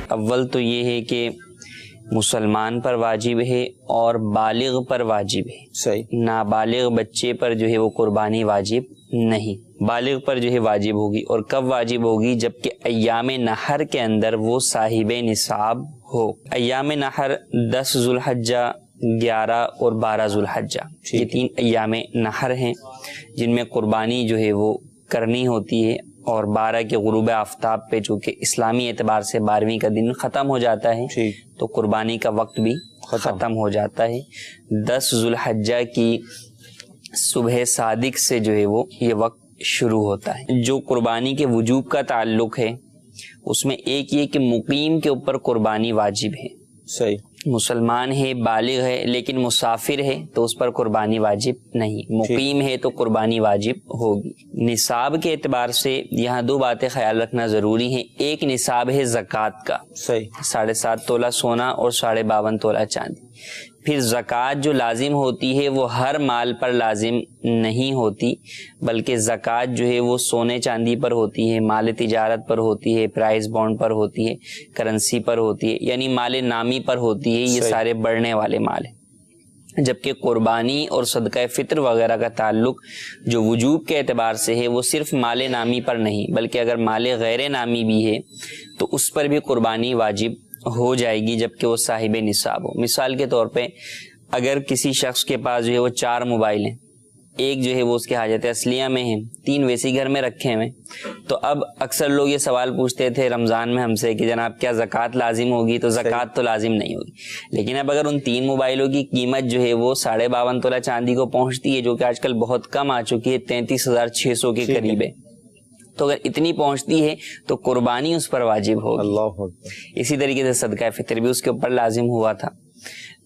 اول تو یہ ہے کہ مسلمان پر واجب ہے اور بالغ پر واجب ہے. صحیح. نابالغ بچے پر جو ہے وہ قربانی واجب نہیں. بالغ پر جو ہے واجب ہوگی. اور کب واجب ہوگی؟ جبکہ ایام نحر کے اندر وہ صاحب نصاب ہو. ایام نحر 10 ذوالحجہ، 11 اور 12 ذوالحجہ، یہ 3 ایام نحر ہیں جن میں قربانی جو ہے وہ کرنی ہوتی ہے. اور 12 کے غروب آفتاب پہ چونکہ اسلامی اعتبار سے 12ویں کا دن ختم ہو جاتا ہے تو قربانی کا وقت بھی ختم ہو جاتا ہے. 10 ذوالحجہ کی صبح صادق سے جو ہے وہ یہ وقت شروع ہوتا ہے. جو قربانی کے وجوب کا تعلق ہے اس میں ایک یہ کہ مقیم کے اوپر قربانی واجب ہے. صحیح. مسلمان ہے، بالغ ہے، لیکن مسافر ہے تو اس پر قربانی واجب نہیں. مقیم ہے تو قربانی واجب ہوگی. نصاب کے اعتبار سے یہاں 2 باتیں خیال رکھنا ضروری ہیں. ایک نصاب ہے زکوٰۃ کا، صحیح، 7.5 تولہ سونا اور 52.5 تولہ چاندی. پھر زکوٰۃ جو لازم ہوتی ہے وہ ہر مال پر لازم نہیں ہوتی، بلکہ زکوٰۃ جو ہے وہ سونے چاندی پر ہوتی ہے، مال تجارت پر ہوتی ہے، پرائز بانڈ پر ہوتی ہے، کرنسی پر ہوتی ہے، یعنی مال نامی پر ہوتی ہے. یہ سارے بڑھنے والے مال ہیں. جبکہ قربانی اور صدقہ فطر وغیرہ کا تعلق جو وجوب کے اعتبار سے ہے وہ صرف مال نامی پر نہیں، بلکہ اگر مال غیر نامی بھی ہے تو اس پر بھی قربانی واجب ہو جائے گی جبکہ وہ صاحب نصاب ہو. مثال کے طور پہ اگر کسی شخص کے پاس جو ہے وہ 4 موبائل ہیں، ایک جو ہے وہ اس کے حاجت اصلیہ میں ہیں، 3 ویسی گھر میں رکھے ہوئے، تو اب اکثر لوگ یہ سوال پوچھتے تھے رمضان میں ہم سے کہ جناب کیا زکوٰۃ لازم ہوگی؟ تو زکوٰۃ تو لازم نہیں ہوگی. لیکن اب اگر ان 3 موبائلوں کی قیمت جو ہے وہ 52.5 تولہ چاندی کو پہنچتی ہے، جو کہ آج کل بہت کم آ چکی ہے، 33,600 کے قریب ہے، تو اگر اتنی پہنچتی ہے تو قربانی اس پر واجب ہوگی. اللہ. اسی طریقے سے صدقہ فطر بھی اس کے اوپر لازم ہوا تھا.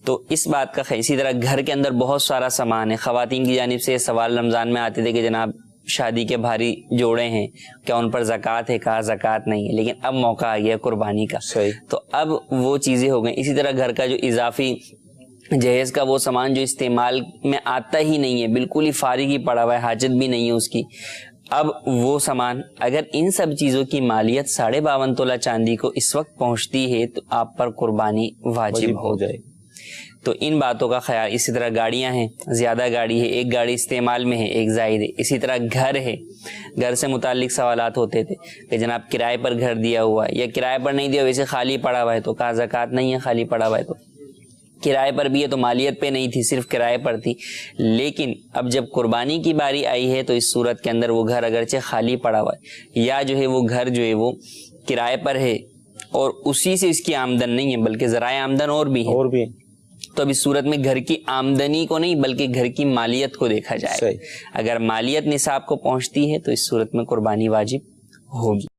تو اس بات کا اسی طرح گھر کے اندر بہت سارا سامان ہے. خواتین کی جانب سے سوال رمضان میں آتے تھے کہ جناب شادی کے بھاری جوڑے ہیں، کیا ان پر زکوٰۃ ہے؟ کہا زکوٰۃ نہیں ہے، لیکن اب موقع آ گیا قربانی کا. صحیح. تو اب وہ چیزیں ہو گئیں. اسی طرح گھر کا جو اضافی جہیز کا وہ سامان جو استعمال میں آتا ہی نہیں ہے، بالکل ہی فارغ ہی پڑا ہوا ہے، حاجت بھی نہیں ہے اس کی، اب وہ سامان اگر ان سب چیزوں کی مالیت 52.5 تولہ چاندی کو اس وقت پہنچتی ہے تو آپ پر قربانی واجب ہو جائے. تو ان باتوں کا خیال. اسی طرح گاڑیاں ہیں، زیادہ گاڑی ہے، ایک گاڑی استعمال میں ہے، ایک زائد ہے. اسی طرح گھر ہے، گھر سے متعلق سوالات ہوتے تھے کہ جناب کرائے پر گھر دیا ہوا ہے یا کرائے پر نہیں دیا، ویسے خالی پڑا ہوا ہے، تو کہا زکوٰۃ نہیں ہے خالی پڑا ہوا ہے. تو کرائے پر بھی ہے تو مالیت پہ نہیں تھی، صرف کرائے پر تھی. لیکن اب جب قربانی کی باری آئی ہے تو اس صورت کے اندر وہ گھر اگرچہ خالی پڑا ہوا ہے یا جو ہے وہ گھر جو ہے وہ کرائے پر ہے اور اسی سے اس کی آمدن نہیں ہے بلکہ ذرائع آمدن اور بھی ہے، تو اب اس صورت میں گھر کی آمدنی کو نہیں بلکہ گھر کی مالیت کو دیکھا جائے. اگر مالیت نصاب کو پہنچتی ہے تو اس صورت میں قربانی واجب ہوگی.